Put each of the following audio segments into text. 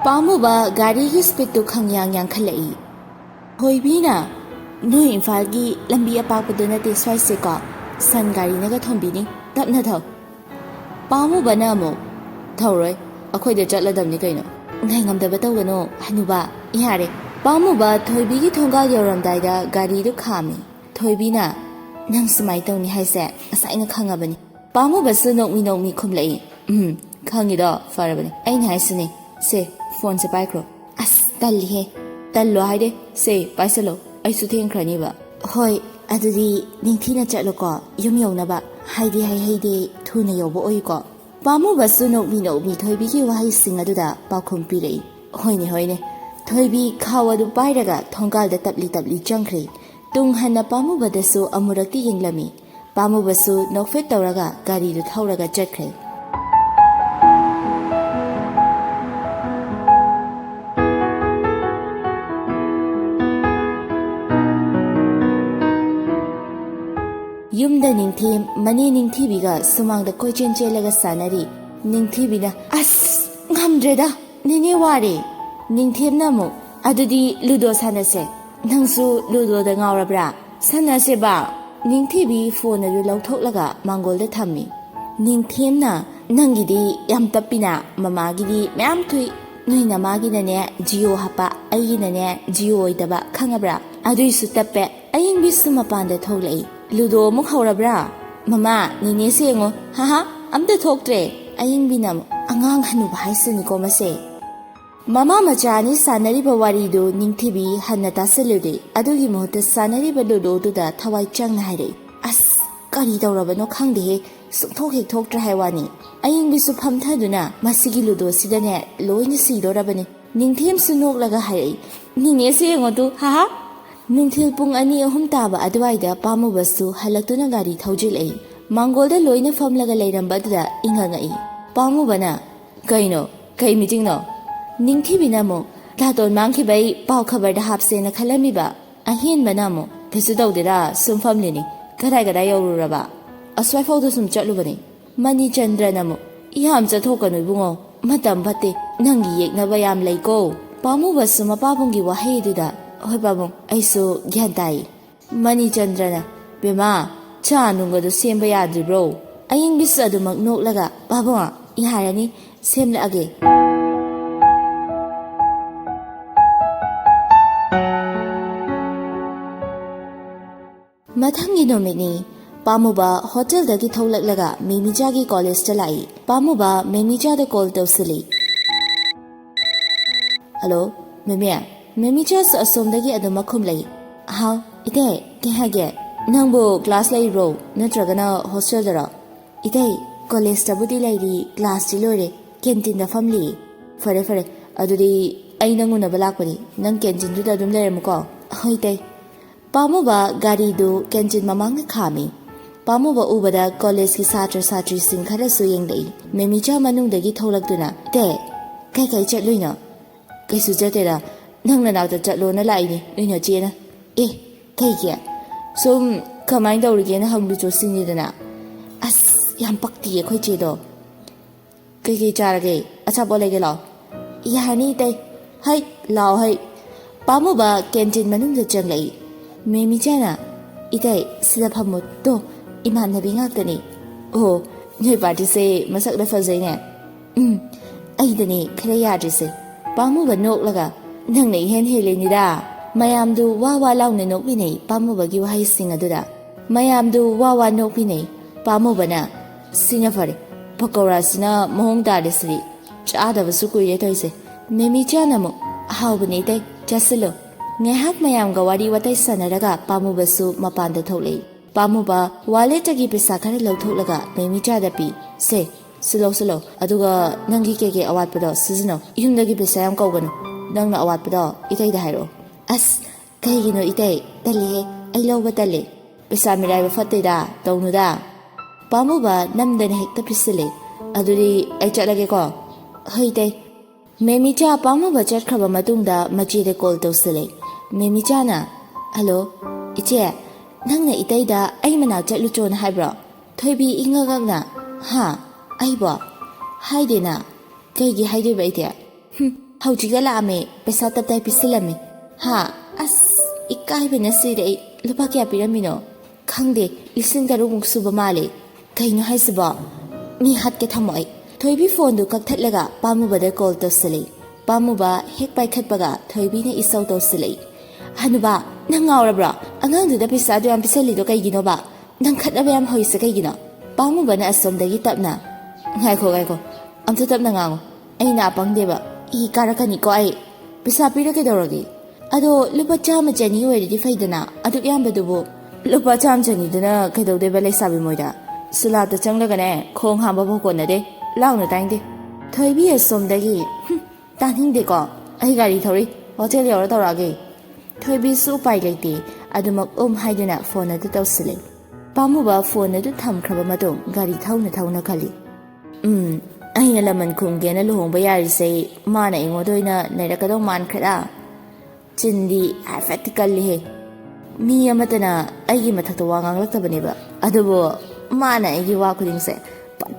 ꯄꯥꯝꯃꯨꯕ ꯒꯥꯔꯤꯒꯤ ꯁ꯭ꯄꯤꯗꯇꯨ ꯈꯪꯌꯥꯡ ꯌꯥꯡꯈꯠꯂꯛꯏ꯫ ꯊꯣꯏꯕꯤꯅ ꯅꯣꯏ ꯏꯝꯐꯥꯜꯒꯤ ꯂꯝꯕꯤ ꯑꯄꯥꯛꯄꯗꯨ ꯅꯠꯇꯦ ꯁ꯭ꯋꯥꯏꯁꯦꯀꯣ, ꯁꯟ ꯒꯥꯔꯤꯅꯒ ꯊꯣꯝꯕꯤꯅꯤ, ꯇꯞꯅ ꯊꯧ꯫ ꯄꯥꯝꯃꯨꯕꯅ ꯑꯃꯨꯛ ꯊꯧꯔꯣꯏ, ꯑꯩꯈꯣꯏꯗ ꯆꯠꯂꯗꯕꯅꯤ ꯀꯩꯅꯣ, ꯉꯥꯏꯉꯝꯗꯕ ꯇꯧꯒꯅꯣ ꯍꯅꯨꯕ, ꯌꯥꯔꯦ꯫ ꯄꯥꯝꯃꯨꯕ ꯊꯣꯏꯕꯤꯒꯤ ꯊꯣꯡꯒꯥꯜ ꯌꯧꯔꯝꯗꯥꯏꯗ ꯒꯥꯔꯤꯗꯨ ꯈꯥꯝꯃꯤ꯫ ꯊꯣꯏꯕꯤꯅ ꯅꯪ ꯁꯨꯃꯥꯏꯅ ꯇꯧꯅꯤ ꯍꯥꯏꯁꯦ ꯉꯁꯥꯏꯅ ꯈꯪꯉꯕꯅꯤ꯫ ꯄꯥꯝꯃꯨꯕꯁꯨ ꯅꯣꯛꯃꯤ ꯅꯣꯛꯃꯤ ꯈꯨꯝꯂꯛꯏ꯫ ꯈꯪꯉꯤꯗꯣ ꯐꯔꯕꯅꯤ, ꯑꯩꯅ ꯍꯥꯏꯁꯤꯅꯦ, ꯁꯦ ꯐꯣꯟꯁꯦ ꯄꯥꯏꯈ꯭ꯔꯣ꯫ ꯑꯁ ꯇꯜꯂꯤꯍꯦ꯫ ꯇꯜꯂꯣ ꯍꯥꯏꯗꯦ, ꯁꯦ ꯄꯥꯏꯁꯜꯂꯣ, ꯑꯩꯁꯨ ꯊꯦꯡꯈ꯭ꯔꯅꯤꯕ꯫ ꯍꯣꯏ ꯑꯗꯨꯗꯤ ꯅꯤꯡꯊꯤꯅ ꯆꯠꯂꯣꯀꯣ, ꯌꯨꯝ ꯌꯧꯅꯕ, ꯍꯥꯏꯗꯤ ꯍꯩꯍꯩꯗꯦ ꯊꯨꯅ ꯌꯧꯕ ꯑꯣꯏꯀꯣ꯫ ꯄꯥꯝꯃꯨꯕꯁꯨ ꯅꯣꯛꯃꯤ ꯅꯣꯛꯃꯤ ꯊꯣꯏꯕꯤꯒꯤ ꯋꯥꯍꯩꯁꯤꯡ ꯑꯗꯨꯗ ꯄꯥꯎꯈꯨꯝ ꯄꯤꯔꯛꯏ꯫ ꯍꯣꯏꯅꯦ ꯍꯣꯏꯅꯦ꯫ ꯊꯣꯏꯕꯤ ꯈꯥꯎ ꯑꯗꯨ ꯄꯥꯏꯔꯒ ꯊꯣꯡꯒꯥꯜꯗ ꯇꯞꯂꯤ ꯇꯞꯂꯤ ꯆꯪꯈ꯭ꯔꯦ꯫ ꯇꯨꯡ ꯍꯟꯅ ꯄꯥꯝꯃꯨꯕꯗꯁꯨ ꯑꯃꯨꯔꯛꯇꯤ ꯌꯦꯡꯂꯝꯃꯤ꯫ ꯄꯥꯝꯃꯨꯕꯁꯨ ꯅꯣꯛꯐꯦꯠ ꯇꯧꯔꯒ ꯒꯥꯔꯤꯗꯨ ꯊꯧꯔꯒ ꯆꯠꯈ꯭ꯔꯦ꯫ ꯌꯨꯝꯗ ꯅꯤꯡꯊꯦꯝ ꯃꯅꯦ ꯅꯤꯡꯊꯤꯕꯤꯒ ꯁꯨꯃꯥꯡꯗ ꯀꯣꯏꯆꯦꯟ ꯆꯦꯜꯂꯒ ꯁꯥꯟꯅꯔꯤ꯫ ꯅꯤꯡꯊꯤꯕꯤꯅ ꯑꯁ ꯉꯝꯗ꯭ꯔꯦꯗ ꯅꯦꯅꯦ ꯋꯥꯔꯦ꯫ ꯅꯤꯡꯊꯦꯝꯅ ꯑꯃꯨꯛ ꯑꯗꯨꯗꯤ ꯂꯨꯗꯣ ꯁꯥꯟꯅꯁꯦ, ꯅꯪꯁꯨ ꯂꯨꯗꯣꯗ ꯉꯥꯎꯔꯕ꯭ꯔꯥ, ꯁꯥꯟꯅꯁꯦꯕ꯫ ꯅꯤꯡꯊꯤꯕꯤ ꯐꯣꯟ ꯑꯗꯨ ꯂꯧꯊꯣꯛꯂꯒ ꯃꯥꯡꯒꯣꯜꯗ ꯊꯝꯃꯤ꯫ ꯅꯤꯡꯊꯦꯝꯅ ꯅꯪꯒꯤꯗꯤ ꯌꯥꯝ ꯇꯞꯄꯤꯅ, ꯃꯃꯥꯒꯤꯗꯤ ꯃꯌꯥꯝ ꯊꯨꯏ꯫ ꯅꯣꯏ ꯅꯃꯥꯒꯤꯅꯅꯦ ꯖꯤꯑꯣ ꯍꯥꯞꯄ, ꯑꯩꯒꯤꯅꯅꯦ ꯖꯤꯑꯣ ꯑꯣꯏꯗꯕ, ꯈꯪꯉꯕ꯭ꯔꯥ? ꯑꯗꯨꯏꯁꯨ ꯇꯞꯄꯦ꯫ ꯑꯌꯤꯡꯕꯤꯁꯨ ꯃꯄꯥꯟꯗ ꯊꯣꯛꯂꯛꯏ꯫ ꯂꯨꯗꯣ ꯑꯃꯨꯛ ꯍꯧꯔꯕ꯭ꯔꯥ? ꯃꯃꯥ ꯅꯦꯅꯦꯁꯦ ꯌꯦꯡꯉꯣ, ꯍꯥꯍꯥ ꯑꯝꯇ ꯊꯣꯛꯇ꯭ꯔꯦ꯫ ꯑꯌꯤꯡꯕꯤꯅ ꯑꯉꯥꯡ ꯍꯅꯨꯕ ꯍꯥꯏꯁꯤꯅꯤꯀꯣ ꯃꯁꯦ꯫ ꯃꯃꯥ ꯃꯆꯥ ꯑꯅꯤ ꯁꯥꯟꯅꯔꯤꯕ ꯋꯥꯔꯤꯗꯨ ꯅꯤꯡꯊꯤꯕꯤ ꯍꯟꯅ ꯇꯥꯁꯤꯜꯂꯨꯗꯦ꯫ ꯑꯗꯨꯒꯤ ꯃꯍꯨꯠꯇ ꯁꯥꯟꯅꯔꯤꯕ ꯂꯨꯗꯣꯗꯨꯗ ꯊꯋꯥꯏ ꯆꯪꯅ ꯍꯥꯏꯔꯛꯏ꯫ ꯑꯁ ꯀꯔꯤ ꯇꯧꯔꯕꯅꯣ ꯈꯪꯗꯦꯍꯦ, ꯁꯨꯡꯊꯣꯛ ꯍꯦꯛ ꯊꯣꯛꯇ꯭ꯔꯦ ꯍꯥꯏꯋꯥꯅꯤ꯫ ꯑꯌꯤꯡꯕꯤꯁꯨ ꯐꯝꯊꯗꯨꯅ ꯃꯁꯤꯒꯤ ꯂꯨꯗꯣꯁꯤꯗꯅꯦ ꯂꯣꯏꯅ ꯁꯤꯗꯣꯔꯕꯅꯤ꯫ ꯅꯤꯡꯊꯦꯝꯁꯨ ꯅꯣꯛꯂꯒ ꯍꯥꯏꯔꯛꯏ, ꯅꯦꯅꯦꯁꯦ ꯌꯦꯡꯉꯣ ꯇꯨ, ꯍꯥꯍꯥ꯫ ꯅꯨꯡꯊꯤꯜ ꯄꯨꯡ 2-3 ꯇꯥꯕ ꯑꯗꯨꯋꯥꯏꯗ ꯄꯥꯝꯃꯨꯕꯁꯨ ꯍꯜꯂꯛꯇꯨꯅ ꯒꯥꯔꯤ ꯊꯧꯖꯤꯜꯂꯛꯏ꯫ ꯃꯥꯡꯒꯣꯜꯗ ꯂꯣꯏꯅ ꯐꯝꯂꯒ ꯂꯩꯔꯝꯕ ꯑꯗꯨꯗ ꯏꯪꯉꯛꯉꯛꯏ꯫ ꯄꯥꯝꯃꯨꯕꯅ ꯀꯩꯅꯣ, ꯀꯩ ꯃꯤꯇꯤꯡꯅꯣ? ꯅꯤꯡꯊꯤꯕꯤꯅ ꯑꯃꯨꯛ ꯂꯥꯇꯣꯟ ꯃꯥꯡꯈꯤꯕꯩ ꯄꯥꯎ ꯈꯕꯔꯗ ꯍꯥꯞꯁꯦꯅ ꯈꯜꯂꯝꯃꯤꯕ꯫ ꯑꯍꯦꯟꯕꯅ ꯑꯃꯨꯛ ꯀꯩꯁꯨ ꯇꯧꯗꯦꯗ ꯁꯨꯝ ꯐꯝꯂꯤꯅꯤ, ꯀꯗꯥꯏ ꯀꯗꯥꯏ ꯌꯧꯔꯨꯔꯕ? ꯑꯁ꯭ꯋꯥꯏꯐꯥꯎꯗ ꯁꯨꯝ ꯆꯠꯂꯨꯕꯅꯤ꯫ ꯃꯅꯤꯆꯟꯗ꯭ꯔꯅ ꯑꯃꯨꯛ ꯌꯥꯝ ꯆꯠꯊꯣꯛꯀꯅꯨ ꯏꯕꯨꯡꯉꯣ, ꯃꯇꯝ ꯐꯠꯇꯦ, ꯅꯪꯒꯤ ꯌꯦꯛꯅꯕ ꯌꯥꯝ ꯂꯩꯀꯣ꯫ ꯄꯥꯝꯃꯨꯕꯁꯨ ꯃꯄꯥꯕꯨꯡꯒꯤ ꯋꯥꯍꯩ ꯑꯗꯨꯗ ꯍꯣꯏ ꯄꯥꯕꯨꯡ ꯑꯩꯁꯨ ꯒ꯭ꯌꯥꯟ ꯇꯥꯏ꯫ ꯃꯅꯤꯆꯟꯗ꯭ꯔꯅ ꯕꯦꯃꯥ ꯆꯥ ꯅꯨꯡꯒꯗꯣ ꯁꯦꯝꯕ ꯌꯥꯗ꯭ꯔꯤꯕ꯭ꯔꯣ? ꯑꯌꯤꯡꯕꯤꯁꯨ ꯑꯗꯨꯃꯛ ꯅꯣꯛꯂꯒ ꯄꯥꯕꯨꯡ ꯌꯥꯔꯅꯤ ꯁꯦꯝꯂꯛꯑꯒꯦ꯫ ꯃꯊꯪꯒꯤ ꯅꯨꯃꯤꯠꯅꯤ꯫ ꯄꯥꯝꯃꯨꯕ ꯍꯣꯇꯦꯜꯗꯒꯤ ꯊꯣꯛꯂꯛꯂꯒ ꯃꯦꯃꯤꯆꯥꯒꯤ ꯀꯣꯂꯦꯖꯇ ꯂꯥꯛꯏ꯫ ꯄꯥꯝꯃꯨꯕ ꯃꯦꯃꯤꯆꯥꯗ ꯀꯣꯜ ꯇꯧꯁꯤꯜꯂꯤ꯫ ꯍꯜꯂꯣ ꯃꯦꯃꯤ꯫ ꯃꯦꯃꯤꯆꯥꯁꯨ ꯑꯁꯣꯝꯗꯒꯤ ꯑꯗꯨꯃꯛ ꯈꯨꯝꯂꯛꯏ꯫ ꯍꯥꯎ ꯏꯇꯩ, ꯀꯩ ꯍꯥꯏꯒꯦ? ꯅꯪꯕꯨ ꯀ꯭ꯂꯥꯁ ꯂꯩꯕ꯭ꯔꯣ ꯅꯠꯇ꯭ꯔꯒꯅ ꯍꯣꯁꯇꯦꯜꯗꯔꯣ? ꯏꯇꯩ ꯀꯣꯂꯦꯖꯇꯕꯨꯗꯤ ꯂꯩꯔꯤ, ꯀ꯭ꯂꯥꯁꯇꯤ ꯂꯣꯏꯔꯦ, ꯀꯦꯟꯇꯤꯟꯗ ꯐꯝꯂꯤ꯫ ꯐꯔꯦ ꯐꯔꯦ, ꯑꯗꯨꯗꯤ ꯑꯩ ꯅꯪ ꯎꯅꯕ ꯂꯥꯛꯄꯅꯤ, ꯅꯪ ꯀꯦꯟꯇꯤꯟꯗꯨꯗ ꯑꯗꯨꯝ ꯂꯩꯔꯝꯃꯨꯀꯣ꯫ ꯍꯣꯏ ꯏꯇꯩ꯫ ꯄꯥꯝꯃꯨꯕ ꯒꯥꯔꯤꯗꯨ ꯀꯦꯟꯇꯤꯟ ꯃꯃꯥꯡꯗ ꯈꯥꯝꯃꯤ꯫ ꯄꯥꯝꯃꯨꯕ ꯎꯕꯗ ꯀꯣꯂꯦꯖꯀꯤ ꯁꯥꯇ꯭ꯔ ꯁꯥꯇ꯭ꯔꯤꯁꯤꯡ ꯈꯔꯁꯨ ꯌꯦꯡꯂꯛꯏ꯫ ꯃꯦꯃꯤꯆꯥ ꯃꯅꯨꯡꯗꯒꯤ ꯊꯣꯛꯂꯛꯇꯨꯅ ꯏꯇꯩ ꯀꯩ ꯀꯩ ꯆꯠꯂꯨꯏꯅꯣ? ꯀꯩꯁꯨ ꯆꯠꯇꯦꯗ, ꯅꯪ ꯅꯅꯥꯛꯇ ꯆꯠꯂꯣꯅ ꯂꯥꯛꯏꯅꯤ ꯅꯣꯏ ꯅꯆꯦꯅ꯫ ꯑꯦ ꯀꯩꯒꯤ? ꯁꯨꯝ ꯀꯃꯥꯏꯅ ꯇꯧꯔꯤꯒꯦꯅ ꯍꯪꯕꯤꯆꯣ ꯁꯤꯅꯤꯗꯅ꯫ ꯑꯁ ꯌꯥꯝ ꯄꯛꯇꯤꯌꯦ ꯑꯩꯈꯣꯏ ꯆꯦꯗꯣ꯫ ꯀꯩꯀꯩ ꯆꯥꯔꯒꯦ? ꯑꯆꯥꯄꯣꯠ ꯂꯩꯒꯦ ꯂꯥꯛꯑꯣ꯫ ꯌꯥꯔꯅꯤ ꯏꯇꯩ꯫ ꯍꯩ ꯂꯥꯛꯑꯣ ꯍꯩ꯫ ꯄꯥꯝꯃꯨꯕ ꯀꯦꯟꯇꯤꯟ ꯃꯅꯨꯡꯗ ꯆꯪꯂꯛꯏ꯫ ꯃꯦꯃꯤꯆꯥꯅ ꯏꯇꯩ ꯁꯤꯗ ꯐꯝꯃꯨ, ꯇꯣ ꯏꯃꯥꯟꯅꯕꯤ ꯉꯥꯛꯇꯅꯤ꯫ ꯑꯣ ꯅꯣꯏ ꯄꯥꯔꯇꯤꯁꯦ ꯃꯁꯛꯅ ꯐꯖꯩꯅꯦ꯫ ꯑꯩꯗꯅꯦ ꯈꯔ ꯌꯥꯗ꯭ꯔꯤꯁꯦ꯫ ꯄꯥꯝꯃꯨꯕ ꯅꯣꯛꯂꯒ ꯅꯪꯅ ꯏꯍꯦꯟ ꯍꯦꯜꯂꯤꯅꯤꯗ꯫ ꯃꯌꯥꯝꯗꯨ ꯋꯥ ꯋꯥ ꯂꯥꯎꯅ ꯅꯣꯛꯃꯤꯟꯅꯩ ꯄꯥꯝꯃꯨꯕꯒꯤ ꯋꯥꯍꯩꯁꯤꯡ ꯑꯗꯨꯗ꯫ ꯃꯌꯥꯝꯗꯨ ꯋꯥ ꯋꯥ ꯅꯣꯛꯃꯤꯟꯅꯩ꯫ ꯄꯥꯝꯃꯨꯕꯅ ꯁꯤꯅ ꯐꯔꯦ, ꯄꯀꯧꯔꯥꯁꯤꯅ ꯃꯑꯣꯡ ꯇꯥꯔꯤꯁꯤꯗꯤ, ꯆꯥꯗꯕꯁꯨ ꯀꯨꯏꯔꯦ ꯇꯧꯔꯤꯁꯦ꯫ ꯃꯦꯃꯤꯆꯥꯅ ꯑꯃꯨꯛ ꯑꯍꯥꯎꯕꯅꯦ ꯏꯇꯩ ꯆꯥꯁꯤꯜꯂꯨ꯫ ꯉꯥꯏꯍꯥꯛ ꯃꯌꯥꯝꯒ ꯋꯥꯔꯤ ꯋꯥꯇꯥꯏ ꯁꯥꯟꯅꯔꯒ ꯄꯥꯝꯃꯨꯕꯁꯨ ꯃꯄꯥꯟꯗ ꯊꯣꯛꯂꯛꯏ꯫ ꯄꯥꯝꯃꯨꯕ ꯋꯥꯂꯦꯠꯇꯒꯤ ꯄꯩꯁꯥ ꯈꯔ ꯂꯧꯊꯣꯛꯂꯒ ꯃꯦꯃꯤꯆꯥꯗ ꯄꯤ꯫ ꯁꯦ ꯁꯤꯜꯂꯧ ꯑꯗꯨꯒ ꯅꯪꯒꯤ ꯀꯩꯀꯩ ꯑꯋꯥꯠꯄꯗꯣ ꯁꯤꯖꯤꯟꯅꯧ, ꯌꯨꯝꯗꯒꯤ ꯄꯩꯁꯥ ꯌꯥꯝ ꯀꯧꯒꯅꯨ, ꯅꯪꯅ ꯑꯋꯥꯠꯄꯗꯣ ꯏꯇꯩꯗ ꯍꯥꯏꯔꯛꯑꯣ꯫ ꯑꯁ ꯀꯩꯒꯤꯅꯣ ꯏꯇꯩ, ꯇꯜꯂꯤꯍꯦ, ꯑꯩ ꯂꯧꯕ ꯇꯜꯂꯤ꯫ ꯄꯩꯁా ꯃꯤꯔꯥꯏꯕ ꯐꯠꯇꯦꯗ, ꯇꯧꯅꯨꯗ꯫ ꯄꯥꯝꯃꯨꯕ ꯅꯝꯗꯅ ꯍꯦꯛꯇ ꯄꯤꯁꯤꯜꯂꯤ꯫ ꯑꯗꯨꯗꯤ ꯑꯩ ꯆꯠꯂꯒꯦꯀꯣ꯫ ꯍꯣꯏ ꯏꯇꯩ꯫ ꯃꯦꯃꯤꯆꯥ ꯄꯥꯝꯃꯨꯕ ꯆꯠꯈ꯭ꯔꯕ ꯃꯇꯨꯡꯗ ꯃꯆꯦꯗ ꯀꯣꯜ ꯇꯧꯁꯤꯜꯂꯤ꯫ ꯃꯦꯃꯤꯆꯥꯅ ꯍꯜꯂꯣ ꯏꯆꯦ, ꯅꯪꯅ ꯏꯇꯩꯗ ꯑꯩ ꯃꯅꯥꯛ ꯆꯠꯂꯨꯆꯣꯅ ꯍꯥꯏꯕ꯭ꯔꯣ? ꯊꯣꯏꯕꯤ ꯏꯪꯉꯒꯛꯅ ꯍꯥ ꯑꯩꯕꯣ? ꯍꯥꯏꯗꯦꯅ꯫ ꯀꯩꯒꯤ ꯍꯥꯏꯗꯣꯏꯕ ꯑꯩꯗꯤ? ꯍꯧꯖꯤꯛꯇ ꯂꯥꯛꯑꯝꯃꯦ ꯄꯩꯁꯥ ꯇꯞꯇꯥꯏ ꯄꯤꯁꯤꯜꯂꯝꯃꯦ ꯍꯥ ꯑꯁ ꯏꯀꯥꯏꯕꯅ ꯁꯤꯔꯦ ꯑꯩ ꯂꯨꯄꯥ ꯀꯌꯥ ꯄꯤꯔꯝꯃꯤꯅꯣ ꯈꯪꯗꯦ 6,000 ꯁꯨꯕ ꯃꯥꯜꯂꯦ ꯀꯩꯅꯣ ꯍꯥꯏꯁꯤꯕꯣ ꯃꯤ ꯍꯥꯠꯀꯦ ꯊꯝꯃꯣ ꯑꯩ ꯊꯣꯏꯕꯤ ꯐꯣꯟꯗꯨ ꯀꯛꯊꯠꯂꯒ ꯄꯥꯝꯃꯨꯕꯗ ꯀꯣꯜ ꯇꯧꯁꯤꯜꯂꯤ ꯄꯥꯝꯃꯨꯕ ꯍꯦꯛ ꯄꯥꯏꯈꯠꯄꯒ ꯊꯣꯏꯕꯤꯅ ꯏꯁꯧ ꯇꯧꯁꯤꯜꯂꯤ ꯍꯅꯨꯕ ꯅꯪ ꯉꯥꯎꯔꯕ꯭ꯔꯣ ꯑꯉꯥꯡꯗꯨꯗ ꯄꯩꯁꯥꯗꯨ ꯌꯥꯝ ꯄꯤꯁꯜꯂꯤꯗꯣ ꯀꯩꯒꯤꯅꯣꯕ ꯅꯪ ꯈꯠꯅꯕ ꯌꯥꯝ ꯍꯩꯁꯦ ꯀꯩꯒꯤꯅꯣ ꯄꯥꯝꯃꯨꯕꯅ ꯑꯁꯣꯝꯗꯒꯤ ꯇꯞꯅ ꯉꯥꯏꯈꯣ ꯑꯝꯇ ꯇꯞꯅ ꯉꯥꯡꯉꯣ ꯑꯩꯅ ꯑꯄꯪꯗꯦꯕ ꯏ ꯀꯥꯔꯛꯀꯅꯤꯀꯣ ꯑꯩ ꯄꯩꯁꯥ ꯄꯤꯔ ꯀꯩꯗꯧꯔꯒꯦ ꯑꯗꯣ ꯂꯨꯄꯥ 100-100 ꯑꯣꯏꯔꯗꯤ ꯐꯩꯗꯅ ꯑꯗꯨꯛ ꯌꯥꯝꯕꯗꯨꯕꯨ ꯂꯨꯄꯥ 100-100ꯗꯨꯅ ꯀꯩꯗꯧꯗꯣꯏꯕ ꯂꯩꯁꯥꯕꯤ ꯃꯣꯏꯗ ꯁꯨꯂꯥꯞꯇ ꯆꯪꯂꯒꯅꯦ ꯈꯣꯡ ꯍꯥꯝꯕ ꯐꯥꯎ ꯀꯣꯟꯅꯗꯦ ꯂꯥꯎꯅ ꯇꯥꯏꯅꯗꯦ ꯊꯣꯏꯕꯤ ꯑꯁꯣꯝꯗꯒꯤ ꯇꯥꯅꯤꯡꯗꯦꯀꯣ ꯑꯩ ꯒꯥꯔꯤ ꯊꯧꯔꯤ ꯍꯣꯇꯦꯜ ꯌꯧꯔ ꯇꯧꯔꯛꯑꯒꯦ ꯊꯣꯏꯕꯤꯁꯨ ꯎꯄꯥꯏ ꯂꯩꯇꯦ ꯑꯗꯨꯃꯛ ꯍꯥꯏꯗꯨꯅ ꯐꯣꯟ ꯑꯗꯨ ꯇꯧꯁꯤꯜꯂꯤ ꯄꯥꯝꯃꯨꯕ ꯐꯣꯟ ꯑꯗꯨ ꯊꯝꯈ꯭ꯔꯕ ꯃꯇꯨꯡ ꯒꯥꯔꯤ ꯊꯧꯅ ꯈꯜꯂꯤ ꯑꯩꯅ ꯂꯃꯟ ꯈꯨꯝꯒꯦꯅ ꯂꯨꯍꯣꯡꯕ ꯌꯥꯔꯤꯁꯦ ꯃꯥꯅ ꯑꯩꯉꯣꯟꯗ ꯑꯣꯏꯅ ꯅꯩꯔꯛꯀꯗꯧ ꯃꯥꯟꯈ꯭ꯔꯦꯗ ꯆꯤꯟꯗꯤ ꯍꯥꯏꯐꯦꯠꯇꯤ ꯀꯜꯂꯤꯍꯦ ꯃꯤ ꯑꯃꯠꯇꯅ ꯑꯩꯒꯤ ꯃꯊꯛꯇ ꯋꯥ ꯉꯥꯡꯂꯛꯇꯕꯅꯦꯕ ꯑꯗꯨꯕꯨ ꯃꯥꯅ ꯑꯩꯒꯤ ꯋꯥ ꯈꯨꯗꯤꯡꯁꯦ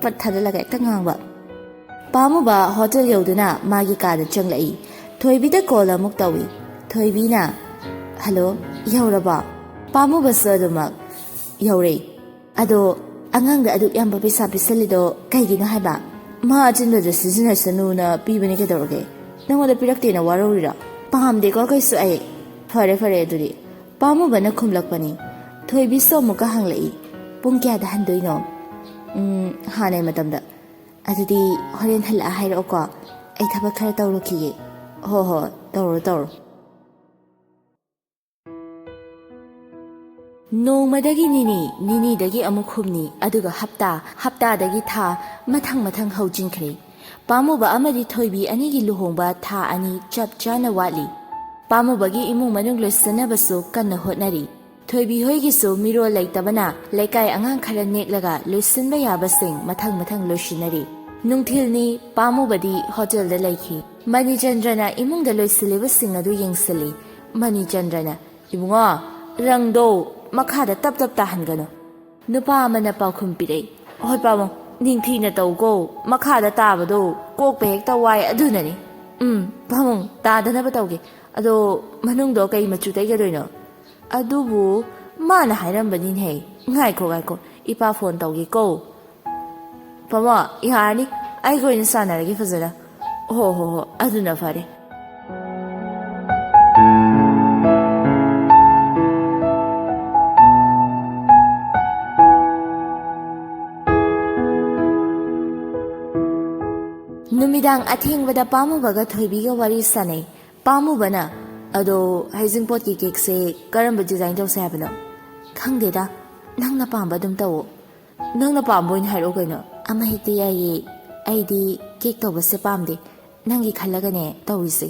ꯄꯠ ꯊꯥꯗꯠꯂꯒ ꯍꯦꯛꯇ ꯉꯥꯡꯕ ꯄꯥꯝꯃꯨꯕ ꯍꯣꯇꯦꯜ ꯌꯧꯗꯨꯅ ꯃꯥꯒꯤ ꯀꯥꯗ ꯆꯪꯂꯛꯏ ꯊꯣꯏꯕꯤꯗ ꯀꯣꯜ ꯑꯃꯨꯛ ꯇꯧꯏ ꯊꯣꯏꯕꯤꯅ ꯍꯜꯂꯣ ꯌꯧꯔꯕꯣ ꯄꯥꯝꯃꯨꯕꯁꯨ ꯑꯗꯨꯃꯛ ꯌꯧꯔꯦ ꯑꯗꯣ ꯑꯉꯥꯡꯗ ꯑꯗꯨꯛ ꯌꯥꯝꯕ ꯄꯩꯁꯥ ꯄꯤꯁꯜꯂꯤꯗꯣ ꯀꯩꯒꯤꯅꯣ ꯍꯥꯏꯕ ꯃꯥ ꯑꯆꯤꯟꯕꯗ ꯁꯤꯖꯤꯟꯅꯁꯅꯨꯅ ꯄꯤꯕꯅꯤ ꯀꯩꯗꯧꯔꯒꯦ ꯅꯪꯉꯣꯟꯗ ꯄꯤꯔꯛꯇꯦꯅ ꯋꯥꯔꯧꯔꯤꯔꯣ ꯄꯥꯝꯗꯦꯀꯣ ꯀꯩꯁꯨ ꯑꯩ ꯐꯔꯦ ꯑꯗꯨꯗꯤ ꯄꯥꯝꯃꯨꯕꯅ ꯈꯨꯝꯂꯛꯄꯅꯤ ꯊꯣꯏꯕꯤꯁꯨ ꯑꯃꯨꯛꯀ ꯍꯪꯂꯛꯏ ꯄꯨꯡ ꯀꯌꯥꯗ ꯍꯟꯗꯣꯏꯅꯣ ꯍꯥꯟꯅꯩ ꯃꯇꯝꯗ ꯑꯗꯨꯗꯤ ꯍꯣꯔꯦꯟ ꯍꯜꯂꯛꯑ ꯍꯥꯏꯔꯛꯑꯣꯀꯣ ꯑꯩ ꯊꯕꯛ ꯈꯔ ꯇꯧꯔꯨꯈꯤꯒꯦ ꯍꯣꯏ ꯇꯧꯔꯣ ꯅꯣꯡꯃꯗꯒꯤ ꯅꯤꯅꯤꯗꯒꯤ ꯑꯃꯨꯛ ꯍꯨꯝꯅꯤ ꯑꯗꯨꯒ ꯍꯞꯇꯥꯗꯒꯤ ꯊꯥ ꯃꯊꯪ ꯍꯧꯖꯤꯟꯈ꯭ꯔꯦ ꯄꯥꯝꯃꯨꯕ ꯑꯃꯗꯤ ꯊꯣꯏꯕꯤ ꯑꯅꯤꯒꯤ ꯂꯨꯍꯣꯡꯕ ꯊꯥ 2 ꯆꯞ ꯆꯥꯅ ꯋꯥꯠꯂꯤ ꯄꯥꯝꯃꯨꯕꯒꯤ ꯏꯃꯨꯡ ꯃꯅꯨꯡ ꯂꯣꯏꯁꯤꯟꯅꯕꯁꯨ ꯀꯟꯅ ꯍꯣꯠꯅꯔꯤ ꯊꯣꯏꯕꯤ ꯍꯣꯏꯒꯤꯁꯨ ꯃꯤꯔꯣꯜ ꯂꯩꯇꯕꯅ ꯂꯩꯀꯥꯏ ꯑꯉꯥꯡ ꯈꯔ ꯅꯦꯛꯂꯒ ꯂꯣꯏꯁꯤꯟꯕ ꯌꯥꯕꯁꯤꯡ ꯃꯊꯪ ꯂꯣꯏꯁꯤꯟꯅꯔꯤ ꯅꯨꯡꯊꯤꯜꯅꯤ ꯄꯥꯝꯃꯨꯕꯗꯤ ꯍꯣꯇꯦꯜꯗ ꯂꯩꯈꯤ ꯃꯅꯤꯆꯟꯗ꯭ꯔꯅ ꯏꯃꯨꯡꯗ ꯂꯣꯏꯁꯤꯜꯂꯤꯕꯁꯤꯡ ꯑꯗꯨ ꯌꯦꯡꯁꯤꯜꯂꯤ ꯃꯅꯤꯆꯟꯗ꯭ꯔꯅ ꯏꯕꯨꯡꯉꯣ ꯔꯪꯗꯣ ꯃꯈꯥꯗ ꯇꯞ ꯇꯥꯍꯟꯒꯅꯨ ꯅꯨꯄꯥ ꯑꯃꯅ ꯄꯥꯎꯈꯨꯝ ꯄꯤꯔꯛꯏ ꯍꯣꯏ ꯄꯥꯕꯨꯡ ꯅꯤꯡꯊꯤꯅ ꯇꯧꯀꯣ ꯃꯈꯥꯗ ꯇꯥꯕꯗꯣ ꯀꯣꯛꯄ ꯍꯦꯛꯇ ꯋꯥꯏ ꯑꯗꯨꯅꯅꯤ ꯄꯥꯕꯨꯡ ꯇꯥꯗꯅꯕ ꯇꯧꯒꯦ ꯑꯗꯣ ꯃꯅꯨꯡꯗꯣ ꯀꯩ ꯃꯆꯨ ꯇꯩꯒꯗꯣꯏꯅꯣ ꯑꯗꯨꯕꯨ ꯃꯥꯅ ꯍꯥꯏꯔꯝꯕꯅꯤꯅꯦ ꯉꯥꯏꯈꯣ ꯏꯄꯥ ꯐꯣꯟ ꯇꯧꯒꯦꯀꯣ ꯄꯥꯕꯣ ꯌꯥꯔꯅꯤ ꯑꯩꯒ ꯑꯣꯏꯅ ꯁꯥꯟꯅꯔꯒꯦ ꯐꯖꯅ ꯍꯣ ꯑꯗꯨꯅ ꯐꯔꯦ ꯅꯨꯃꯤꯗꯥꯡ ꯑꯊꯦꯡꯕꯗ ꯄꯥꯝꯃꯨꯕꯒ ꯊꯣꯏꯕꯤꯒ ꯋꯥꯔꯤ ꯁꯥꯟꯅꯩ ꯄꯥꯝꯃꯨꯕꯅ ꯑꯗꯣ ꯍꯩꯖꯤꯡꯄꯣꯠꯀꯤ ꯀꯦꯛꯁꯦ ꯀꯔꯝꯕ ꯗꯤꯖꯥꯏꯟ ꯇꯧꯁꯦ ꯍꯥꯏꯕꯅꯣ ꯈꯪꯗꯦꯗ ꯅꯪꯅ ꯄꯥꯝꯕ ꯑꯗꯨꯝ ꯇꯧꯋꯣ ꯅꯪꯅ ꯄꯥꯝꯕ ꯑꯣꯏꯅ ꯍꯥꯏꯔꯛꯑꯣ ꯀꯩꯅꯣ ꯑꯃ ꯍꯦꯛꯇ ꯌꯥꯏꯌꯦ ꯑꯩꯗꯤ ꯀꯦꯛ ꯇꯧꯕꯁꯦ ꯄꯥꯝꯗꯦ ꯅꯪꯒꯤ ꯈꯜꯂꯒꯅꯦ ꯇꯧꯔꯤꯁꯦ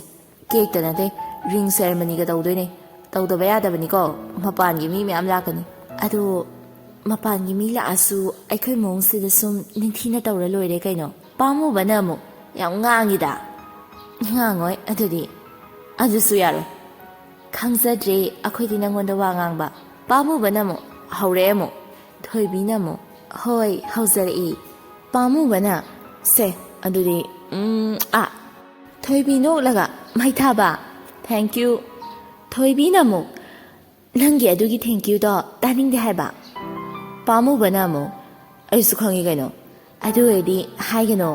ꯀꯦꯛꯇ ꯅꯠꯇꯦ ꯔꯤꯡ ꯁꯦꯔꯃꯅꯤꯒ ꯇꯧꯗꯣꯏꯅꯦ ꯇꯧꯗꯕ ꯌꯥꯗꯕꯅꯤꯀꯣ ꯃꯄꯥꯟꯒꯤ ꯃꯤ ꯃꯌꯥꯝ ꯂꯥꯛꯀꯅꯤ ꯑꯗꯣ ꯃꯄꯥꯟꯒꯤ ꯃꯤ ꯂꯥꯛꯑꯁꯨ ꯑꯩꯈꯣꯏ ꯃꯑꯣꯡꯁꯤꯗ ꯁꯨꯝ ꯅꯤꯡꯊꯤꯅ ꯇꯧꯔ ꯂꯣꯏꯔꯦ ꯀꯩꯅꯣ ꯄꯥꯝꯃꯨꯕꯅ ꯑꯃꯨꯛ ꯌꯥꯝ ꯉꯥꯡꯉꯤꯗ ꯉꯥꯡꯉꯣꯏ ꯑꯗꯨꯗꯤ ꯑꯗꯨꯁꯨ ꯌꯥꯔꯣꯏ ꯈꯪꯖꯗ꯭ꯔꯦ ꯑꯩꯈꯣꯏꯗꯤ ꯅꯪꯉꯣꯟꯗ ꯋꯥ ꯉꯥꯡꯕ ꯄꯥꯝꯃꯨꯕꯅ ꯑꯃꯨꯛ ꯍꯧꯔꯛꯑꯦ ꯑꯃꯨꯛ ꯊꯣꯏꯕꯤꯅ ꯑꯃꯨꯛ ꯍꯣꯏ ꯍꯧꯖꯔꯛꯏ ꯄꯥꯝꯃꯨꯕꯅ ꯁꯦ ꯑꯗꯨꯗꯤ ꯊꯣꯏꯕꯤ ꯅꯣꯛꯂꯒ ꯃꯩꯊꯥꯕ ꯊꯦꯡꯀ꯭ꯌꯨ ꯊꯣꯏꯕꯤꯅ ꯑꯃꯨꯛ ꯅꯪꯒꯤ ꯑꯗꯨꯒꯤ ꯊꯦꯡꯀ꯭ꯌꯨꯗꯣ ꯇꯥꯅꯤꯡꯗꯦ ꯍꯥꯏꯕ ꯄꯥꯝꯃꯨꯕꯅ ꯑꯃꯨꯛ ꯑꯩꯁꯨ ꯈꯪꯉꯤ ꯀꯩꯅꯣ ꯑꯗꯨ ꯑꯣꯏꯔꯗꯤ ꯍꯥꯏꯒꯅꯣ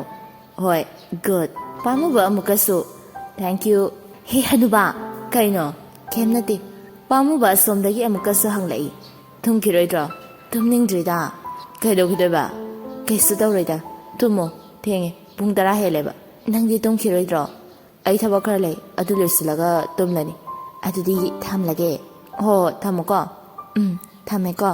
ꯍꯣꯏ ꯒꯨꯗ ꯄꯥꯝꯃꯨꯕ ꯑꯃꯨꯛꯀꯁꯨ ꯊꯦꯡꯀ꯭ꯌꯨ ꯍꯦ ꯍꯅꯨꯕ ꯀꯩꯅꯣ ꯀꯩꯝ ꯅꯠꯇꯦ ꯄꯥꯝꯃꯨꯕ ꯑꯁꯣꯝꯗꯒꯤ ꯑꯃꯨꯛꯀꯁꯨ ꯍꯪꯂꯛꯏ ꯊꯨꯝꯈꯤꯔꯣꯏꯗ꯭ꯔꯣ ꯇꯨꯝꯅꯤꯡꯗ꯭ꯔꯤꯗ ꯀꯩꯗꯧꯈꯤꯗꯣꯏꯕ ꯀꯩꯁꯨ ꯇꯧꯔꯣꯏꯗ ꯇꯨꯝꯃꯣ ꯊꯦꯡꯉꯦ ꯄꯨꯡ 10 ꯍꯦꯜꯂꯦꯕ ꯅꯪꯗꯤ ꯇꯨꯝꯈꯤꯔꯣꯏꯗ꯭ꯔꯣ ꯑꯩ ꯊꯕꯛ ꯈꯔ ꯂꯩ ꯑꯗꯨ ꯂꯣꯏꯁꯤꯜꯂꯒ ꯇꯨꯝꯂꯅꯤ ꯑꯗꯨꯗꯤ ꯊꯝꯂꯒꯦ ꯍꯣꯏ ꯊꯝꯃꯣꯀꯣ ꯊꯝꯃꯦꯀꯣ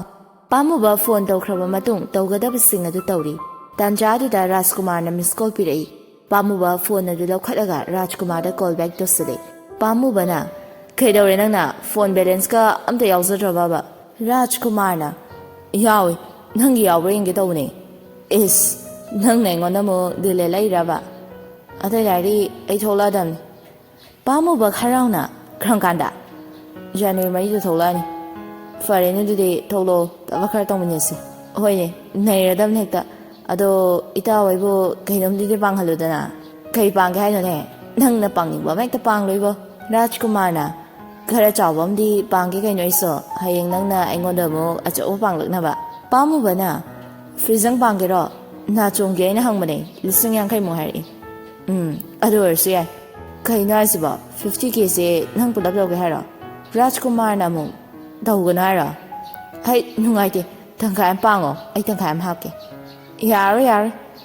ꯄꯥꯝꯃꯨꯕ ꯐꯣꯟ ꯇꯧꯈ꯭ꯔꯕ ꯃꯇꯨꯡ ꯇꯧꯒꯗꯕꯁꯤꯡ ꯑꯗꯨ ꯇꯧꯔꯤ ꯇꯥꯟꯖꯥꯗꯨꯗ ꯔꯥꯖꯀꯨꯃꯥꯔꯅ ꯃꯤꯁ ꯀꯣꯜ ꯄꯤꯔꯛꯏ ꯄꯥꯝꯃꯨꯕ ꯐꯣꯟ ꯑꯗꯨ ꯂꯧꯈꯠꯂꯒ ꯔꯥꯖꯀꯨꯃꯥꯔꯗ ꯀꯣꯜ ꯕꯦꯛ ꯇꯧꯁꯤꯜꯂꯤ ꯄꯥꯝꯃꯨꯕꯅ ꯀꯩꯗꯧꯔꯦ ꯅꯪꯅ ꯐꯣꯟ ꯕꯦꯂꯦꯟꯁꯀ ꯑꯝꯇ ꯌꯥꯎꯖꯗ꯭ꯔꯕꯕ ꯔꯥꯖꯀꯨꯃꯥꯔꯅ ꯌꯥꯎꯏ ꯅꯪꯒꯤ ꯌꯥꯎꯕ꯭ꯔꯥ ꯌꯦꯡꯒꯦ ꯇꯧꯕꯅꯦ ꯏꯁ ꯅꯪꯅ ꯑꯩꯉꯣꯟꯗ ꯑꯃꯨꯛ ꯗꯤꯂꯦꯠ ꯂꯩꯔꯕ ꯑꯇꯩ ꯂꯥꯏꯔꯤ ꯑꯩ ꯊꯣꯛꯂꯛꯑꯗꯝꯅꯤ ꯄꯥꯝꯃꯨꯕ ꯈꯔꯥꯎꯅ ꯀꯔꯝ ꯀꯥꯟꯗ ꯖꯅꯋꯥꯔꯤ 4ꯗ ꯊꯣꯛꯂꯛꯑꯅꯤ ꯐꯔꯦꯅꯦ ꯑꯗꯨꯗꯤ ꯊꯣꯛꯂꯛꯑꯣ ꯊꯕꯛ ꯈꯔ ꯇꯧꯃꯤꯟꯅꯁꯤ ꯍꯣꯏꯅꯦ ꯅꯩꯔꯗꯕꯅꯤ ꯍꯦꯛꯇ ꯑꯗꯣ ꯏꯇꯥꯎ ꯍꯣꯏꯕꯨ ꯀꯩꯅꯣꯝꯗꯤ ꯄꯥꯡꯍꯜꯂꯨꯗꯅ ꯀꯩ ꯄꯥꯡꯒꯦ ꯍꯥꯏꯅꯣꯅꯦ ꯅꯪꯅ ꯄꯥꯡꯅꯤꯡꯕ ꯑꯃ ꯍꯦꯛꯇ ꯄꯥꯡꯂꯣꯏꯕꯣ ꯔꯥꯖꯀꯨꯃꯥꯔꯅ ꯈꯔ ꯆꯥꯎꯕ ꯑꯃꯗꯤ ꯄꯥꯡꯒꯦ ꯀꯩꯅꯣ ꯑꯩꯁꯨ ꯍꯌꯦꯡ ꯅꯪꯅ ꯑꯩꯉꯣꯟꯗ ꯑꯃꯨꯛ ꯑꯆꯧꯕ ꯄꯥꯡꯂꯛꯅꯕ ꯄꯥꯝꯃꯨꯕꯅ ꯐ꯭ꯔꯤꯖꯪ ꯄꯥꯡꯒꯦꯔꯣ ꯅꯥꯆꯣꯡꯒꯦ ꯑꯩꯅ ꯍꯪꯕꯅꯦ 50,000ꯃꯨꯛ ꯍꯥꯏꯔꯛꯏ ꯑꯗꯨ ꯑꯣꯏꯔꯁꯨ ꯌꯥꯏ ꯀꯩꯅꯣ ꯍꯥꯏꯁꯤꯕꯣ 50Kꯁꯦ ꯅꯪ ꯄꯨꯂꯞ ꯂꯧꯒꯦ ꯍꯥꯏꯔꯣ ꯔꯥꯖꯀꯨꯃꯥꯔꯅ ꯑꯃꯨꯛ ꯇꯧꯒꯅꯣ ꯍꯥꯏꯔꯣ ꯍꯩ ꯅꯨꯡꯉꯥꯏꯇꯦ ꯇꯪꯈꯥꯏ ꯑꯃ ꯄꯥꯡꯉꯣ ꯑꯩ ꯇꯪꯈꯥꯏ ꯑꯃ ꯍꯥꯞꯀꯦ ꯌꯥꯔꯣꯏ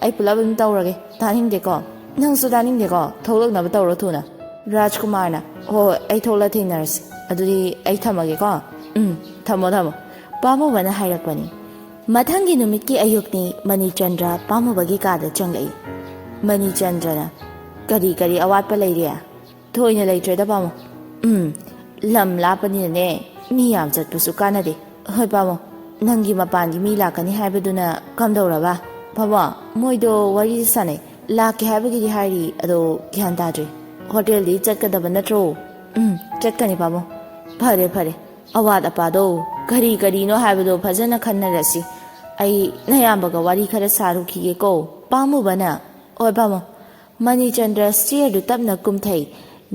ꯑꯩ ꯄꯨꯂꯞ ꯑꯗꯨꯝ ꯇꯧꯔꯒꯦ ꯇꯥꯅꯤꯡꯗꯦꯀꯣ ꯅꯪꯁꯨ ꯇꯥꯅꯤꯡꯗꯦꯀꯣ ꯊꯣꯛꯂꯛꯅꯕ ꯇꯧꯔꯣ ꯊꯨꯅ ꯔꯥꯖꯀꯨꯃꯥꯔꯅ ꯍꯣꯏ ꯑꯩ ꯊꯣꯛꯂ ꯊꯦꯡꯅꯔꯁꯤ ꯑꯗꯨꯗꯤ ꯑꯩ ꯊꯝꯃꯒꯦꯀꯣ ꯊꯝꯃꯣ ꯄꯥꯝꯃꯨꯕꯅ ꯍꯥꯏꯔꯛꯄꯅꯤ ꯃꯊꯪꯒꯤ ꯅꯨꯃꯤꯠꯀꯤ ꯑꯌꯨꯛꯅꯤ ꯃꯅꯤꯆꯟꯗ꯭ꯔ ꯄꯥꯝꯃꯨꯕꯒꯤ ꯀꯥꯗ ꯆꯪꯂꯛꯏ ꯃꯅꯤꯆꯟꯗ꯭ꯔꯅ ꯀꯔꯤ ꯑꯋꯥꯠꯄ ꯂꯩꯔꯤ ꯊꯣꯏꯅ ꯂꯩꯇ꯭ꯔꯦꯗ ꯄꯥꯝꯃꯣ ꯂꯝ ꯂꯥꯞꯄꯅꯤꯅꯅꯦ ꯃꯤ ꯌꯥꯝ ꯆꯠꯄꯁꯨ ꯀꯥꯟꯅꯗꯦ ꯍꯣꯏ ꯄꯥꯝꯃꯣ ꯅꯪꯒꯤ ꯃꯄꯥꯟꯒꯤ ꯃꯤ ꯂꯥꯛꯀꯅꯤ ꯍꯥꯏꯕꯗꯨꯅ ꯀꯝꯗꯧꯔꯕ ꯄꯥꯝꯃꯣ ꯃꯣꯏꯗꯣ ꯋꯥꯔꯤ ꯁꯥꯟꯅꯩ ꯂꯥꯛꯀꯦ ꯍꯥꯏꯕꯒꯤꯗꯤ ꯍꯥꯏꯔꯤ ꯑꯗꯣ ꯒ꯭ꯌꯥꯟ ꯇꯥꯗ꯭ꯔꯤ ꯍꯣꯇꯦꯜꯗꯤ ꯆꯠꯀꯗꯕ ꯅꯠꯇ꯭ꯔꯣ ꯆꯠꯀꯅꯤ ꯄꯥꯝꯃꯣ ꯐꯔꯦ ꯑꯋꯥꯠ ꯑꯄꯥꯗꯣ ꯀꯔꯤꯅꯣ ꯍꯥꯏꯕꯗꯣ ꯐꯖꯅ ꯈꯟꯅꯔꯁꯤ ꯑꯩ ꯅꯌꯥꯝꯕꯒ ꯋꯥꯔꯤ ꯈꯔ ꯁꯥꯔꯨꯈꯤꯒꯦꯀꯣ ꯄꯥꯝꯃꯨꯕꯅ ꯍꯣꯏ ꯄꯥꯝꯃꯣ ꯃꯅꯤꯆꯟꯗ꯭ꯔ ꯁ꯭ꯇꯤꯌꯔꯗꯨ ꯇꯞꯅ ꯀꯨꯝꯊꯩ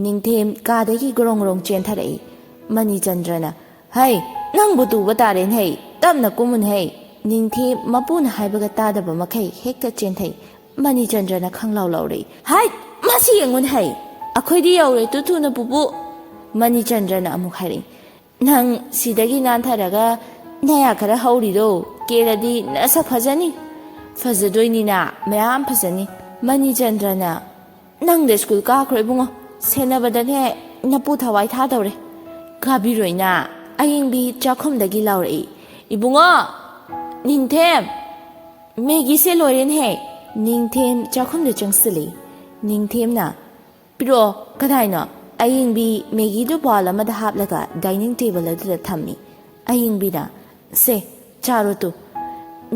ꯅꯤꯡꯊꯦꯝ ꯀꯥꯗꯒꯤ ꯒ꯭ꯔꯣꯡ ꯆꯦꯟꯊꯔꯛꯏ ꯃꯅꯤꯆꯟꯗ꯭ꯔꯅ ꯍꯩ ꯅꯪꯕꯨ ꯇꯨꯕ ꯇꯥꯔꯦꯅꯦ ꯇꯞꯅ ꯀꯨꯝꯃꯨꯅꯦ ꯅꯤꯡꯊꯦꯝ ꯃꯄꯨꯅ ꯍꯥꯏꯕꯒ ꯇꯥꯗꯕ ꯃꯈꯩ ꯍꯦꯛꯇ ꯆꯦꯟꯊꯩ ꯃꯅꯤꯆꯟꯗ꯭ꯔꯅ ꯈꯪꯂꯥꯎ ꯂꯥꯎꯔꯛꯏ ꯍꯥꯏ ꯃꯁꯤ ꯌꯦꯡꯉꯨꯅꯦ ꯑꯩꯈꯣꯏꯗꯤ ꯌꯧꯔꯦ ꯊꯨꯅ ꯄꯨꯄꯨ ꯃꯅꯤꯆꯟꯗ꯭ꯔꯅ ꯑꯃꯨꯛ ꯍꯥꯏꯔꯛꯏ ꯅꯪ ꯁꯤꯗꯒꯤ ꯅꯥꯟꯊꯔꯒ ꯅꯌꯥ ꯈꯔ ꯍꯧꯔꯤꯗꯣ ꯀꯦꯔꯗꯤ ꯅꯁꯛ ꯐꯖꯅꯤ ꯐꯖꯗꯣꯏꯅꯤꯅ ꯃꯌꯥꯝ ꯐꯖꯅꯤ ꯃꯅꯤꯆꯟꯗ꯭ꯔꯅ ꯅꯪꯗ ꯁ꯭ꯀꯨꯜ ꯀꯥꯈ꯭ꯔꯣ ꯏꯕꯨꯡꯉꯣ ꯁꯦꯟꯅꯕꯗꯅꯦ ꯅꯄꯨ ꯊꯋꯥꯏ ꯊꯥꯗꯧꯔꯦ ꯀꯥꯕꯤꯔꯣꯏꯅ ꯑꯌꯤꯡꯕꯤ ꯆꯥꯛꯈꯨꯝꯗꯒꯤ ꯂꯥꯎꯔꯛꯏ ꯏꯕꯨꯡꯉꯣ ꯅꯤꯡꯊꯦꯝ ꯃꯦꯒꯤꯁꯦ ꯂꯣꯏꯔꯦꯅꯦꯍꯦ ꯅꯤꯡꯊꯦꯝ ꯆꯥꯛꯈꯨꯝꯗ ꯆꯪꯁꯤꯜꯂꯤ ꯅꯤꯡꯊꯦꯝꯅ ꯄꯤꯔꯛꯑꯣ ꯀꯗꯥꯏꯅꯣ ꯑꯌꯤꯡꯕꯤ ꯃꯦꯒꯤꯗꯨ ꯕꯥꯎꯜ ꯑꯃꯗ ꯍꯥꯞꯂꯒ ꯗꯥꯏꯅꯤꯡ ꯇꯦꯕꯜ ꯑꯗꯨꯗ ꯊꯝꯃꯤ ꯑꯌꯤꯡꯕꯤꯅ ꯁꯦ ꯆꯥꯔꯣ ꯇꯨ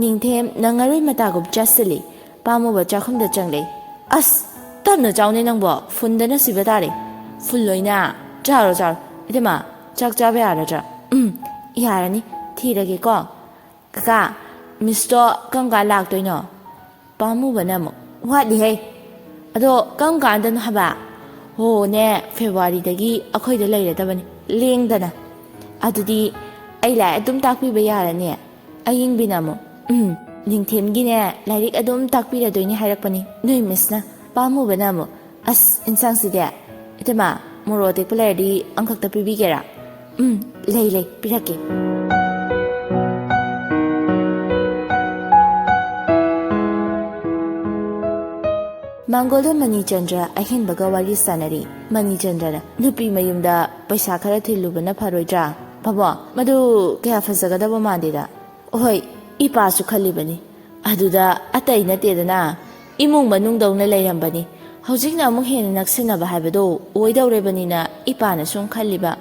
ꯅꯤꯡꯊꯦꯝ ꯅꯪꯉꯔꯣꯏ ꯃꯇꯥꯒꯨꯝ ꯆꯥꯁꯤꯜꯂꯤ ꯄꯥꯝꯃꯨꯕ ꯆꯥꯛꯈꯨꯝꯗ ꯆꯪꯂꯛꯏ ꯑꯁ ꯇꯞꯅ ꯆꯥꯎꯅꯦ ꯅꯪꯕꯣ ꯐꯨꯟꯗꯅ ꯁꯤꯕ ꯇꯥꯔꯦ ꯐꯨꯜꯂꯣꯏꯅ ꯆꯥꯔꯣ ꯏꯇꯩꯃ ꯆꯥꯛ ꯆꯥꯕ ꯌꯥꯔꯗ꯭ꯔꯥ ꯌꯥꯔꯅꯤ ꯊꯤꯔꯒꯦꯀꯣ ꯀꯀꯥ ꯃꯤꯁꯇꯣ ꯀꯔꯝ ꯀꯥꯟ ꯂꯥꯛꯇꯣꯏꯅꯣ ꯄꯥꯝꯃꯨꯕꯅ ꯑꯃꯨꯛ ꯋꯥꯠꯂꯤꯍꯦ ꯑꯗꯣ ꯀꯔꯝ ꯀꯥꯟꯗꯅꯣ ꯍꯥꯏꯕ ꯍꯣꯅꯦ ꯐꯦꯕ꯭ꯔꯨꯋꯥꯔꯤꯗꯒꯤ ꯑꯩꯈꯣꯏꯗ ꯂꯩꯔꯗꯕꯅꯤ ꯂꯦꯡꯗꯅ ꯑꯗꯨꯗꯤ ꯑꯩ ꯂꯥꯏꯔꯤꯛ ꯑꯗꯨꯝ ꯇꯥꯛꯄꯤꯕ ꯌꯥꯔꯅꯤ ꯑꯌꯤꯡꯕꯤꯅ ꯑꯃꯨꯛ ꯅꯤꯡꯊꯦꯝꯒꯤꯅꯦ ꯂꯥꯏꯔꯤꯛ ꯑꯗꯨꯝ ꯇꯥꯛꯄꯤꯔꯗꯣꯏꯅꯤ ꯍꯥꯏꯔꯛꯄꯅꯤ ꯅꯣꯏ ꯃꯤꯁꯅ ꯄꯥꯝꯃꯨꯕꯅ ꯑꯃꯨꯛ ꯑꯁ ꯏꯟꯁꯥꯡꯁꯤꯗꯤ ꯏꯇꯩꯃ ꯃꯣꯔꯣꯛ ꯑꯇꯦꯛꯄ ꯂꯩꯔꯗꯤ ꯑꯃꯈꯛꯇ ꯄꯤꯕꯤꯒꯦꯔꯥ ꯂꯩ ꯄꯤꯔꯛꯀꯦ ꯃꯥꯡꯒꯣꯜꯗ ꯃꯅꯤꯆꯟꯗ꯭ꯔ ꯑꯍꯦꯟꯕꯒ ꯋꯥꯔꯤ ꯁꯥꯟꯅꯔꯤ ꯃꯅꯤꯆꯟꯗ꯭ꯔꯅ ꯅꯨꯄꯤ ꯃꯌꯨꯝꯗ ꯄꯩꯁꯥ ꯈꯔ ꯊꯤꯜꯂꯨꯕꯅ ꯐꯔꯣꯏꯗ꯭ꯔꯥ ꯕꯕꯣ ꯃꯗꯨ ꯀꯌꯥ ꯐꯖꯒꯗꯕ ꯃꯥꯟꯗꯦꯗ ꯍꯣꯏ ꯏꯄꯥꯁꯨ ꯈꯜꯂꯤꯕꯅꯤ ꯑꯗꯨꯗ ꯑꯇꯩ ꯅꯠꯇꯦꯗꯅ ꯏꯃꯨꯡ ꯃꯅꯨꯡꯗꯧꯅ ꯂꯩꯔꯝꯕꯅꯤ ꯍꯧꯖꯤꯛꯅ ꯑꯃꯨꯛ ꯍꯦꯟꯅ ꯅꯛꯁꯤꯟꯅꯕ ꯍꯥꯏꯕꯗꯣ ꯑꯣꯏꯗꯧꯔꯕꯅꯤꯅ ꯏꯄꯥꯅ ꯁꯨꯝ ꯈꯜꯂꯤꯕ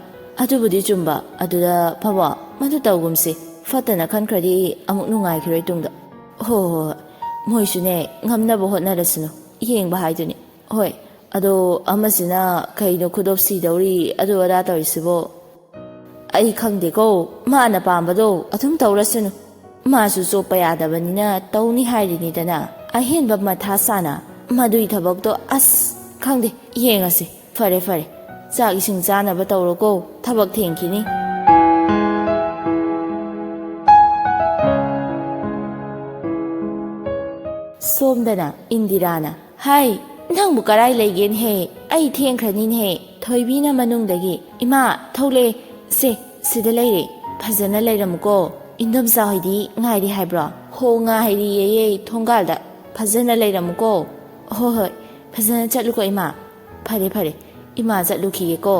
ꯑꯗꯨꯕꯨꯗꯤ ꯆꯨꯝꯕ ꯑꯗꯨꯗ ꯕꯕꯣ ꯃꯗꯨ ꯇꯧꯒꯨꯝꯁꯤ ꯐꯠꯇꯅ ꯈꯟꯈ꯭ꯔꯗꯤ ꯑꯃꯨꯛ ꯅꯨꯡꯉꯥꯏꯈꯤꯔꯣꯏ ꯇꯨꯡꯗ ꯍꯣꯏ ꯃꯣꯏꯁꯨꯅꯦ ꯉꯝꯅꯕ ꯍꯣꯠꯅꯔꯁꯅꯨ ꯌꯦꯡꯕ ꯍꯥꯏꯗꯨꯅꯤ ꯍꯣꯏ ꯑꯗꯣ ꯑꯃꯁꯤꯅ ꯀꯩꯅꯣ ꯈꯨꯗꯣꯞ ꯁꯤꯗꯧꯔꯤ ꯑꯗꯨ ꯑꯗꯥ ꯇꯧꯔꯤꯁꯤꯕꯣ ꯑꯩ ꯈꯪꯗꯦꯀꯣ ꯃꯥꯅ ꯄꯥꯝꯕꯗꯣ ꯑꯗꯨꯝ ꯇꯧꯔꯁꯅꯨ ꯃꯥꯁꯨ ꯆꯣꯞꯄ ꯌꯥꯗꯕꯅꯤꯅ ꯇꯧꯅꯤ ꯍꯥꯏꯔꯤꯅꯤꯗꯅ ꯑꯍꯦꯟꯕ ꯃꯊꯥ ꯁꯥꯅ ꯃꯗꯨꯏ ꯊꯕꯛꯇꯣ ꯑꯁ ꯈꯪꯗꯦ ꯌꯦꯡꯉꯁꯤ ꯐꯔꯦ ꯆꯥꯛ ꯏꯁꯤꯡ ꯆꯥꯅꯕ ꯇꯧꯔꯣꯀꯣ ꯊꯕꯛ ꯊꯦꯡꯈꯤꯅꯤ ꯁꯣꯝꯗꯅ ꯏꯟꯗꯤꯔꯥꯅ ꯍꯥꯏ ꯅꯪꯕꯨ ꯀꯔꯥꯏ ꯂꯩꯒꯦꯅꯍꯦ ꯑꯩ ꯊꯦꯡꯈ꯭ꯔꯅꯤꯅꯍꯦ ꯊꯣꯏꯕꯤꯅ ꯃꯅꯨꯡꯗꯒꯤ ꯏꯃꯥ ꯊꯣꯛꯂꯛꯑꯦ ꯁꯤꯗ ꯂꯩꯔꯦ ꯐꯖꯅ ꯂꯩꯔꯝꯃꯨꯀꯣ ꯏꯟꯗꯣꯝꯆꯥ ꯍꯣꯏꯗꯤ ꯉꯥꯏꯔꯤ ꯍꯥꯏꯕ꯭ꯔꯣ ꯍꯣ ꯉꯥꯏꯔꯤꯌꯦ ꯊꯣꯡꯒꯥꯜꯗ ꯐꯖꯅ ꯂꯩꯔꯝꯃꯨꯀꯣ ꯍꯣꯏ ꯐꯖꯅ ꯆꯠꯂꯨꯀꯣ ꯏꯃꯥ ꯐꯔꯦ ꯏꯃꯥ ꯆꯠꯂꯨꯈꯤꯒꯦꯀꯣ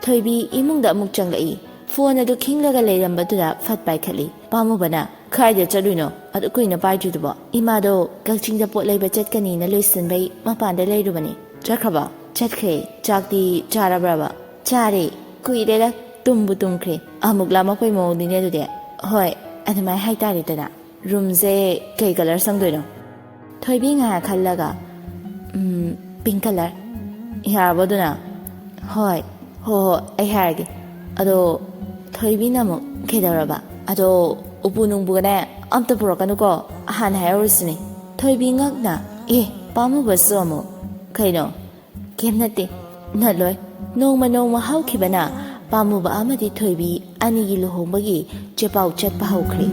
ꯊꯣꯏꯕꯤ ꯏꯃꯨꯡꯗ ꯑꯃꯨꯛ ꯆꯪꯂꯛꯏ ꯐꯣꯟ ꯑꯗꯨ ꯈꯤꯡꯂꯒ ꯂꯩꯔꯝꯕꯗꯨꯗ ꯐꯠ ꯄꯥꯏꯈꯠꯂꯤ ꯄꯥꯝꯃꯨꯕꯅ ꯀꯥꯏꯗ ꯆꯠꯂꯨꯏꯅꯣ ꯑꯗꯨ ꯀꯨꯏꯅ ꯄꯥꯏꯗ꯭ꯔꯤꯗꯨꯕꯣ ꯏꯃꯥꯗꯣ ꯀꯛꯆꯤꯡꯗ ꯄꯣꯠ ꯂꯩꯕ ꯆꯠꯀꯅꯤꯅ ꯂꯣꯏꯁꯤꯟꯕꯩ ꯃꯄꯥꯟꯗ ꯂꯩꯔꯨꯕꯅꯤ ꯆꯠꯈ꯭ꯔꯕ ꯆꯠꯈ꯭ꯔꯦ ꯆꯥꯛꯇꯤ ꯆꯥꯔꯕ꯭ꯔꯕ ꯆꯥꯔꯦ ꯀꯨꯏꯔꯦꯗ ꯇꯨꯝꯕꯨ ꯇꯨꯝꯈ꯭ꯔꯦ ꯑꯃꯨꯛ ꯂꯥꯝꯃꯛꯄꯩ ꯃꯑꯣꯡꯅꯤꯅꯦ ꯑꯗꯨꯗꯤ ꯍꯣꯏ ꯑꯗꯨꯃꯥꯏꯅ ꯍꯥꯏꯇꯥꯔꯦꯗꯅ ꯔꯨꯝꯁꯦ ꯀꯩ ꯀꯂꯔ ꯁꯪꯗꯣꯏꯅꯣ ꯊꯣꯏꯕꯤ ꯉꯥꯏꯍꯥꯛ ꯈꯜꯂꯒ ꯄꯤꯡ ꯀꯂꯔ ꯌꯥꯔꯕꯣ ꯑꯗꯨꯅ ꯍꯣꯏ ꯑꯩ ꯍꯥꯏꯔꯒꯦ ꯑꯗꯣ ꯊꯣꯏꯕꯤꯅ ꯑꯃꯨꯛ ꯀꯩꯗꯧꯔꯕ ꯑꯗꯣ ꯎꯄꯨ ꯅꯨꯡꯕꯨꯒꯅꯦ ꯑꯝꯇ ꯄꯨꯔꯛꯀꯅꯨꯀꯣ ꯍꯥꯟꯅ ꯍꯥꯏꯍꯧꯔꯤꯁꯤꯅꯤ ꯊꯣꯏꯕꯤ ꯉꯛꯅ ꯄꯥꯝꯃꯨꯕꯁꯨ ꯑꯃꯨꯛ ꯀꯩꯅꯣ ꯀꯦꯝ ꯅꯠꯇꯦ ꯅꯠꯂꯣꯏ ꯅꯣꯡꯃ ꯅꯣꯡꯃ ꯍꯧꯈꯤꯕꯅ ꯄꯥꯝꯃꯨꯕ ꯑꯃꯗꯤ ꯊꯣꯏꯕꯤ ꯑꯅꯤꯒꯤ ꯂꯨꯍꯣꯡꯕꯒꯤ ꯆꯦꯄꯥꯎ ꯆꯠꯄ ꯍꯧꯈ꯭ꯔꯦ